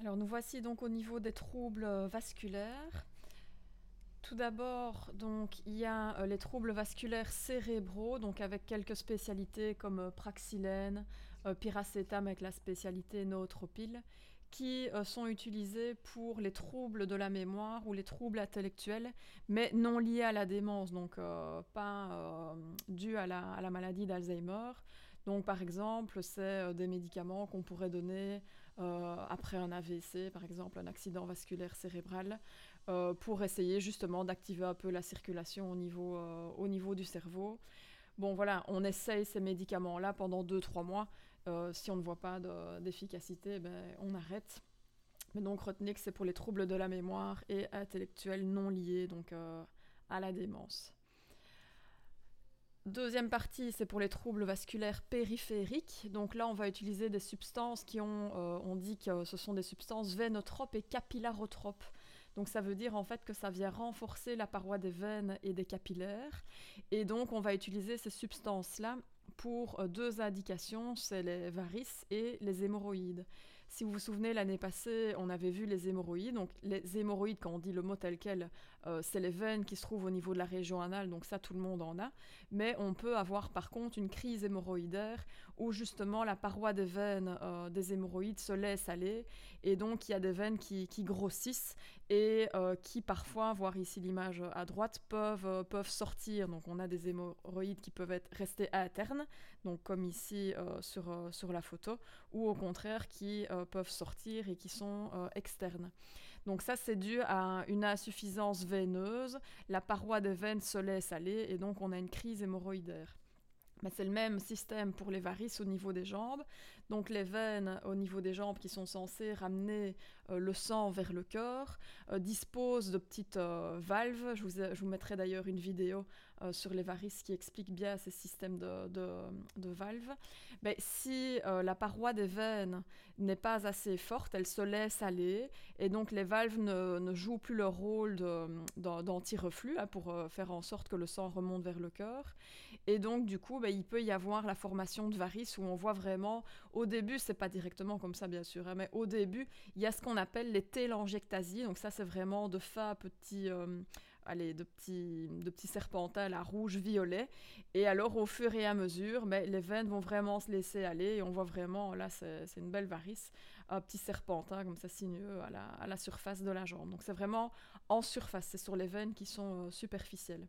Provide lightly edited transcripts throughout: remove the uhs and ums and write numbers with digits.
Alors nous voici donc au niveau des troubles vasculaires. Tout d'abord, donc il y a les troubles vasculaires cérébraux, donc avec quelques spécialités comme praxilène, piracétam avec la spécialité nootropil, qui sont utilisés pour les troubles de la mémoire ou les troubles intellectuels, mais non liés à la démence, donc pas dus à la maladie d'Alzheimer. Donc par exemple, c'est des médicaments qu'on pourrait donner après un AVC, par exemple un accident vasculaire cérébral, pour essayer justement d'activer un peu la circulation au niveau du cerveau. Bon voilà, on essaye ces médicaments-là pendant 2-3 mois. Si on ne voit pas d'efficacité, ben, on arrête. Mais donc retenez que c'est pour les troubles de la mémoire et intellectuels non liés donc, à la démence. Deuxième partie, c'est pour les troubles vasculaires périphériques. Donc là, on va utiliser des substances on dit que ce sont des substances vénotropes et capillarotropes. Donc ça veut dire en fait que ça vient renforcer la paroi des veines et des capillaires. Et donc on va utiliser ces substances-là pour deux indications, c'est les varices et les hémorroïdes. Si vous vous souvenez, l'année passée, on avait vu les hémorroïdes. Donc les hémorroïdes, quand on dit le mot tel quel, c'est les veines qui se trouvent au niveau de la région anale, donc ça tout le monde en a. Mais on peut avoir par contre une crise hémorroïdaire où justement la paroi des veines des hémorroïdes se laisse aller et donc il y a des veines qui grossissent et qui parfois, voire ici l'image à droite, peuvent sortir. Donc on a des hémorroïdes qui peuvent être restés internes, donc comme ici sur la photo, ou au contraire qui peuvent sortir et qui sont externes. Donc ça c'est dû à une insuffisance veineuse, la paroi des veines se laisse aller et donc on a une crise hémorroïdaire. Mais c'est le même système pour les varices au niveau des jambes. Donc les veines au niveau des jambes qui sont censées ramener le sang vers le cœur disposent de petites valves. Je vous mettrai d'ailleurs une vidéo sur les varices qui explique bien ces systèmes de valves. Mais si la paroi des veines n'est pas assez forte, elle se laisse aller et donc les valves ne jouent plus leur rôle d'anti-reflux pour faire en sorte que le sang remonte vers le cœur. Et donc, du coup, il peut y avoir la formation de varices où on voit vraiment, au début, c'est pas directement comme ça, bien sûr, hein, mais au début, il y a ce qu'on appelle les télangiectasies. Donc ça, c'est vraiment de fins petits, de petits serpentins, là, rouge-violet. Et alors, au fur et à mesure, les veines vont vraiment se laisser aller et on voit vraiment, là, c'est une belle varice, un petit serpentin comme ça sinueux à la surface de la jambe. Donc c'est vraiment en surface, c'est sur les veines qui sont superficielles.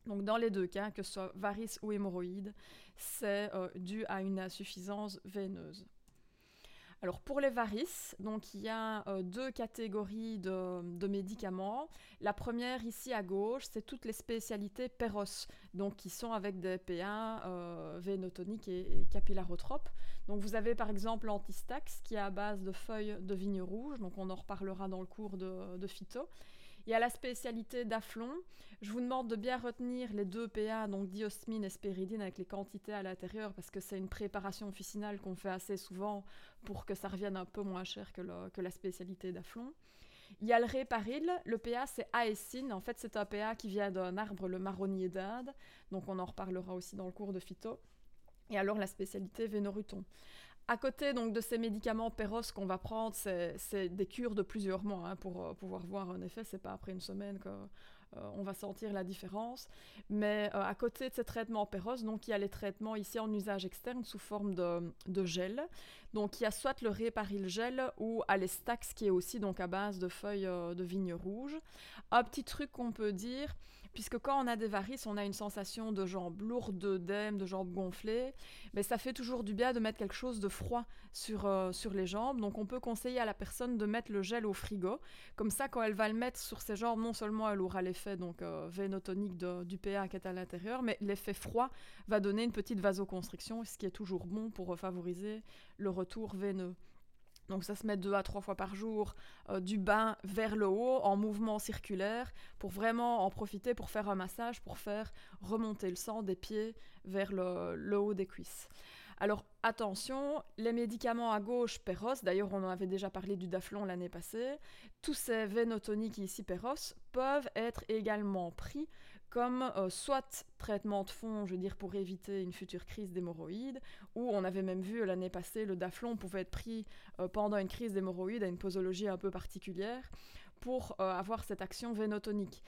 Donc dans les deux cas, que ce soit varices ou hémorroïdes, c'est dû à une insuffisance veineuse. Alors pour les varices, donc il y a deux catégories de médicaments. La première ici à gauche, c'est toutes les spécialités Péros, donc qui sont avec des PA vénotoniques et capillarotropes. Donc vous avez par exemple l'antistax qui est à base de feuilles de vigne rouge, donc on en reparlera dans le cours de phyto. Il y a la spécialité d'Aflon. Je vous demande de bien retenir les deux PA, donc diosmine et spéridine avec les quantités à l'intérieur parce que c'est une préparation officinale qu'on fait assez souvent pour que ça revienne un peu moins cher que la spécialité d'Aflon. Il y a le réparil, le PA c'est aécine, en fait c'est un PA qui vient d'un arbre, le marronnier d'Inde, donc on en reparlera aussi dans le cours de phyto. Et alors la spécialité Vénoruton. À côté donc de ces médicaments Péros qu'on va prendre, c'est des cures de plusieurs mois pour pouvoir voir un effet. C'est pas après une semaine qu'on va sentir la différence. Mais à côté de ces traitements Péros, donc il y a les traitements ici en usage externe sous forme de gel. Donc il y a soit le Réparil gel ou Alestax qui est aussi donc à base de feuilles de vigne rouge. Un petit truc qu'on peut dire, puisque quand on a des varices, on a une sensation de jambes lourdes, d'œdème, de jambes gonflées, mais ça fait toujours du bien de mettre quelque chose de froid sur les jambes. Donc on peut conseiller à la personne de mettre le gel au frigo. Comme ça, quand elle va le mettre sur ses jambes, non seulement elle aura l'effet donc, vénotonique du PA qui est à l'intérieur, mais l'effet froid va donner une petite vasoconstriction, ce qui est toujours bon pour favoriser le retour veineux. Donc ça se met 2 à 3 fois par jour du bas vers le haut en mouvement circulaire pour vraiment en profiter pour faire un massage, pour faire remonter le sang des pieds vers le haut des cuisses. Alors attention, les médicaments à gauche Péros, d'ailleurs on en avait déjà parlé du Daflon l'année passée, tous ces vénotoniques ici Péros peuvent être également pris comme soit traitement de fond, je veux dire pour éviter une future crise d'hémorroïdes, ou on avait même vu l'année passée le Daflon pouvait être pris pendant une crise d'hémorroïdes à une posologie un peu particulière pour avoir cette action vénotonique.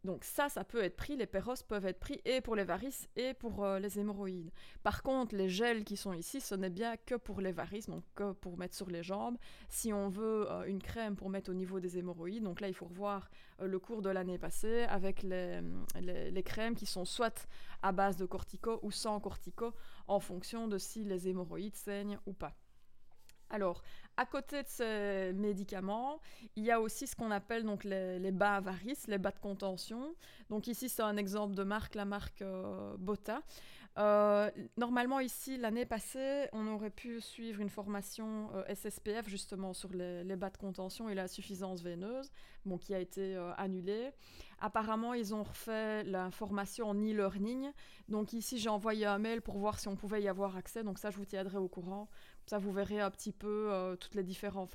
Donc ça peut être pris, les péros peuvent être pris et pour les varices et pour les hémorroïdes. Par contre, les gels qui sont ici, ce n'est bien que pour les varices, donc que pour mettre sur les jambes. Si on veut une crème pour mettre au niveau des hémorroïdes, donc là il faut revoir le cours de l'année passée avec les crèmes qui sont soit à base de cortico ou sans cortico en fonction de si les hémorroïdes saignent ou pas. Alors, à côté de ces médicaments, il y a aussi ce qu'on appelle donc les bas varices, les bas de contention. Donc ici, c'est un exemple de marque, la marque Botta. Normalement, ici, l'année passée, on aurait pu suivre une formation SSPF justement sur les bas de contention et la suffisance veineuse, bon, qui a été annulée. Apparemment, ils ont refait la formation en e-learning. Donc ici, j'ai envoyé un mail pour voir si on pouvait y avoir accès. Donc ça, je vous tiendrai au courant. Ça, vous verrez un petit peu tous les différents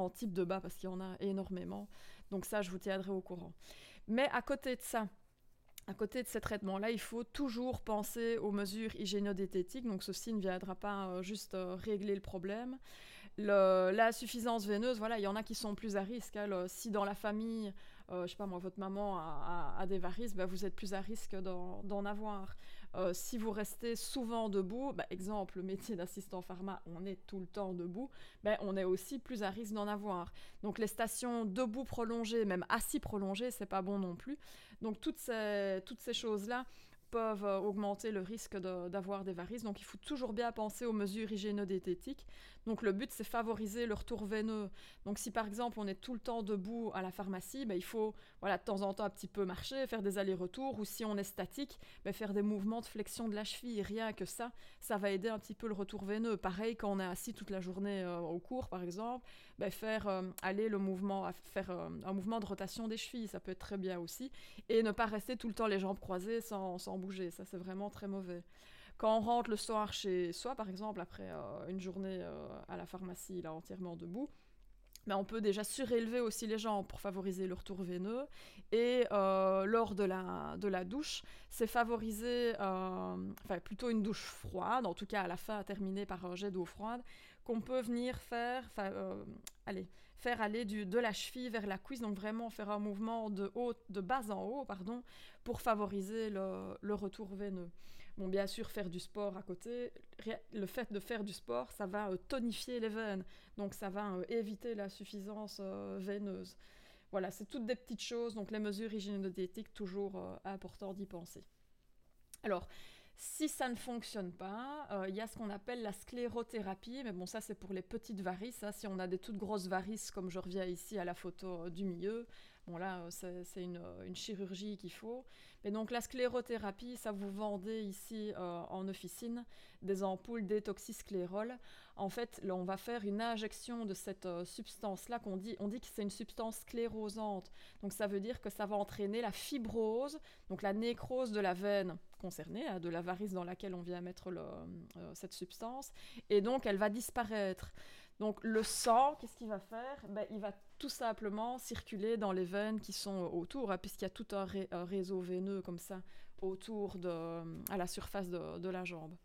types de bas, parce qu'il y en a énormément. Donc ça, je vous tiendrai au courant. Mais à côté de ça, à côté de ces traitements-là, il faut toujours penser aux mesures hygiéno-diététiques. Donc ceci ne viendra pas juste régler le problème. La suffisance veineuse, voilà, il y en a qui sont plus à risque. Hein. Si dans la famille, je sais pas moi, votre maman a des varices, bah, vous êtes plus à risque d'en avoir. Si vous restez souvent debout, bah, exemple, le métier d'assistant pharma, on est tout le temps debout, bah, on est aussi plus à risque d'en avoir. Donc les stations debout prolongées, même assis prolongées, c'est pas bon non plus. Donc toutes ces choses-là peuvent augmenter le risque d'avoir des varices. Donc il faut toujours bien penser aux mesures hygiéno-diététiques. Donc le but, c'est favoriser le retour veineux. Donc si par exemple on est tout le temps debout à la pharmacie, ben, il faut de temps en temps un petit peu marcher, faire des allers-retours, ou si on est statique, ben, faire des mouvements de flexion de la cheville. Rien que ça va aider un petit peu le retour veineux. Pareil, quand on est assis toute la journée au cours par exemple, ben, faire un mouvement de rotation des chevilles, ça peut être très bien aussi. Et ne pas rester tout le temps les jambes croisées sans bouger, ça c'est vraiment très mauvais. Quand on rentre le soir chez soi, par exemple, après une journée à la pharmacie, là, entièrement debout, ben on peut déjà surélever aussi les jambes pour favoriser le retour veineux. Et lors de la douche, c'est favoriser, plutôt une douche froide, en tout cas à la fin terminée par un jet d'eau froide, qu'on peut venir faire aller de la cheville vers la cuisse, donc vraiment faire un mouvement de bas en haut, pour favoriser le retour veineux. Bon, bien sûr, faire du sport à côté, le fait de faire du sport, ça va tonifier les veines, donc ça va éviter la suffisance veineuse. Voilà, c'est toutes des petites choses, donc les mesures hygiéno-diététiques, toujours important d'y penser. Alors, si ça ne fonctionne pas, il y a ce qu'on appelle la sclérothérapie, mais bon, ça c'est pour les petites varices. Hein. Si on a des toutes grosses varices, comme je reviens ici à la photo du milieu, bon là c'est une chirurgie qu'il faut. Mais donc la sclérothérapie, ça vous vendez ici en officine des ampoules détoxysclérol. En fait, là on va faire une injection de cette substance-là on dit que c'est une substance sclérosante. Donc ça veut dire que ça va entraîner la fibrose, donc la nécrose de la veine concernée, de la varice dans laquelle on vient mettre cette substance, et donc elle va disparaître. Donc le sang, qu'est-ce qu'il va faire ? Il va tout simplement circuler dans les veines qui sont autour, puisqu'il y a tout un réseau veineux comme ça autour à la surface de la jambe.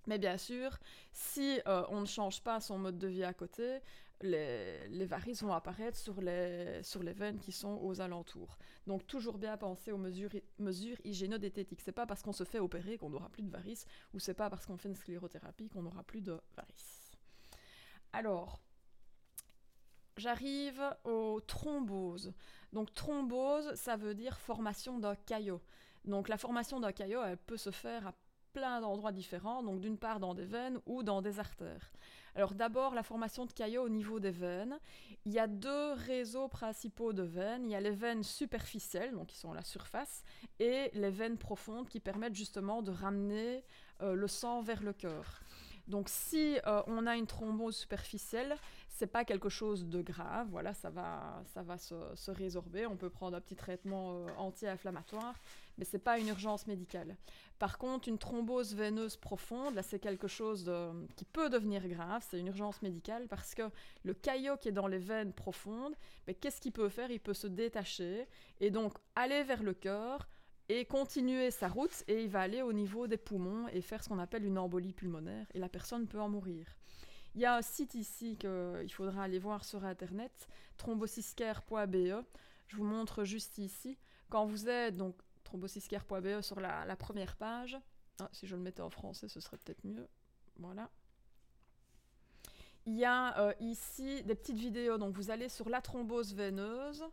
Mais bien sûr, si on ne change pas son mode de vie à côté, les varices vont apparaître sur les veines qui sont aux alentours. Donc toujours bien penser aux mesures hygiéno-diététiques. C'est pas parce qu'on se fait opérer qu'on n'aura plus de varices, ou c'est pas parce qu'on fait une sclérothérapie qu'on n'aura plus de varices. Alors, j'arrive aux thromboses. Donc thrombose, ça veut dire formation d'un caillot. Donc la formation d'un caillot, elle peut se faire à plein d'endroits différents, donc d'une part dans des veines ou dans des artères. Alors d'abord, la formation de caillots au niveau des veines. Il y a deux réseaux principaux de veines. Il y a les veines superficielles, donc qui sont à la surface, et les veines profondes qui permettent justement de ramener le sang vers le cœur. Donc si on a une thrombose superficielle, c'est pas quelque chose de grave, voilà, ça va se résorber, on peut prendre un petit traitement anti-inflammatoire, mais c'est pas une urgence médicale. Par contre, une thrombose veineuse profonde, là c'est quelque chose qui peut devenir grave, c'est une urgence médicale parce que le caillot qui est dans les veines profondes, mais qu'est-ce qu'il peut faire? Il peut se détacher et donc aller vers le cœur et continuer sa route et il va aller au niveau des poumons et faire ce qu'on appelle une embolie pulmonaire et la personne peut en mourir. Il y a un site ici qu'il faudra aller voir sur internet, thrombosiscare.be. Je vous montre juste ici. Quand vous êtes donc thrombosiscare.be sur la première page, si je le mettais en français, ce serait peut-être mieux. Voilà. Il y a ici des petites vidéos. Donc vous allez sur la thrombose veineuse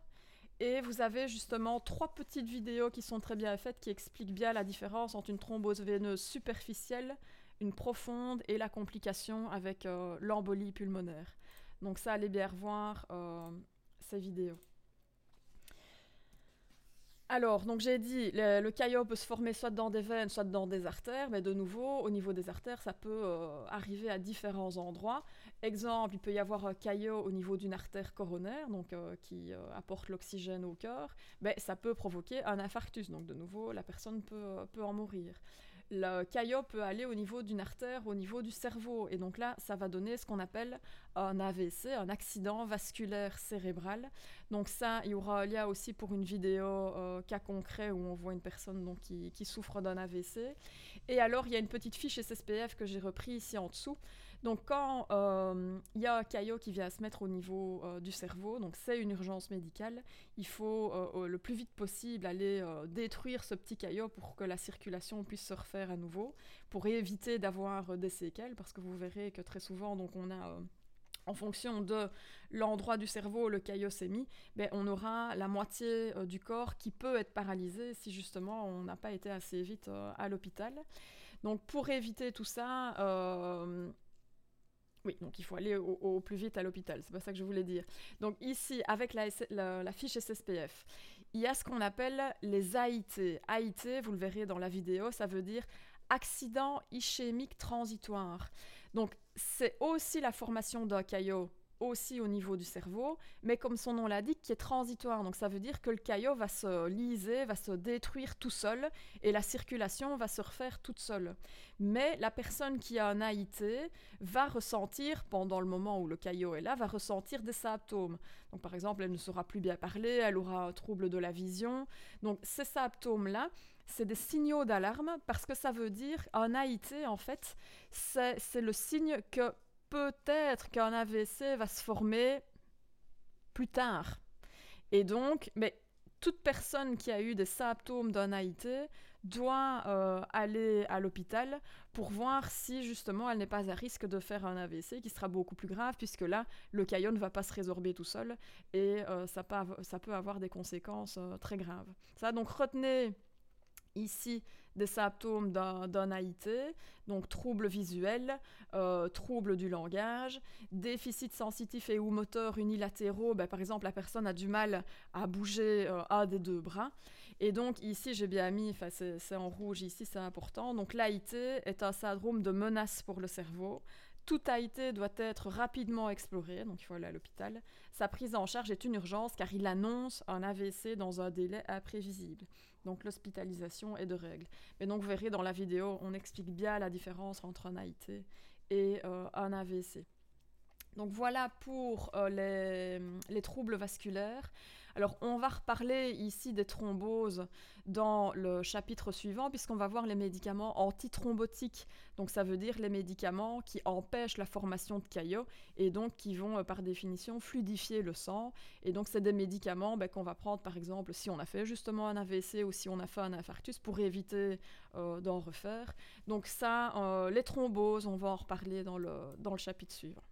et vous avez justement 3 petites vidéos qui sont très bien faites, qui expliquent bien la différence entre une thrombose veineuse superficielle, une profonde et la complication avec l'embolie pulmonaire. Donc ça, allez bien revoir ces vidéos. Alors, donc j'ai dit, le caillot peut se former soit dans des veines, soit dans des artères, mais de nouveau, au niveau des artères, ça peut arriver à différents endroits. Exemple, il peut y avoir un caillot au niveau d'une artère coronaire, donc qui apporte l'oxygène au cœur, mais ça peut provoquer un infarctus, donc de nouveau, la personne peut en mourir. Le caillot peut aller au niveau d'une artère, au niveau du cerveau, et donc là, ça va donner ce qu'on appelle un AVC, un accident vasculaire cérébral. Donc ça, il y aura un lien aussi pour une vidéo cas concret où on voit une personne donc, qui souffre d'un AVC. Et alors, il y a une petite fiche SSPF que j'ai repris ici en dessous. Donc quand il y a un caillot qui vient se mettre au niveau du cerveau, donc c'est une urgence médicale, il faut le plus vite possible aller détruire ce petit caillot pour que la circulation puisse se refaire à nouveau, pour éviter d'avoir des séquelles, parce que vous verrez que très souvent, donc on a... en fonction de l'endroit du cerveau où le caillot s'est mis, ben on aura la moitié du corps qui peut être paralysé si justement on n'a pas été assez vite à l'hôpital. Donc pour éviter tout ça, oui, donc il faut aller au plus vite à l'hôpital, c'est pas ça que je voulais dire. Donc ici, avec la fiche SSPF, il y a ce qu'on appelle les AIT. AIT, vous le verrez dans la vidéo, ça veut dire accident ischémique transitoire. Donc c'est aussi la formation d'un caillot, aussi au niveau du cerveau, mais comme son nom l'indique, qui est transitoire. Donc ça veut dire que le caillot va se liser, va se détruire tout seul, et la circulation va se refaire toute seule. Mais la personne qui a un AIT va ressentir, pendant le moment où le caillot est là, va ressentir des symptômes. Donc par exemple, elle ne saura plus bien parler, elle aura un trouble de la vision. Donc ces symptômes-là, c'est des signaux d'alarme parce que ça veut dire, un AIT en fait, c'est le signe que peut-être qu'un AVC va se former plus tard. Et donc, mais toute personne qui a eu des symptômes d'un AIT doit aller à l'hôpital pour voir si justement elle n'est pas à risque de faire un AVC qui sera beaucoup plus grave puisque là, le caillot ne va pas se résorber tout seul et ça peut avoir des conséquences très graves. Ça, donc retenez ici des symptômes d'un AIT, donc troubles visuels, troubles du langage, déficits sensitifs et ou moteurs unilatéraux, par exemple la personne a du mal à bouger un des deux bras, et donc ici j'ai bien mis, c'est en rouge ici, c'est important, donc l'AIT est un syndrome de menace pour le cerveau. Tout AIT doit être rapidement exploré, donc il faut aller à l'hôpital. Sa prise en charge est une urgence car il annonce un AVC dans un délai imprévisible. Donc l'hospitalisation est de règle. Mais donc vous verrez dans la vidéo, on explique bien la différence entre un AIT et un AVC. Donc voilà pour les troubles vasculaires. Alors on va reparler ici des thromboses dans le chapitre suivant puisqu'on va voir les médicaments antithrombotiques. Donc ça veut dire les médicaments qui empêchent la formation de caillots et donc qui vont par définition fluidifier le sang. Et donc c'est des médicaments qu'on va prendre par exemple si on a fait justement un AVC ou si on a fait un infarctus pour éviter d'en refaire. Donc ça, les thromboses, on va en reparler dans le chapitre suivant.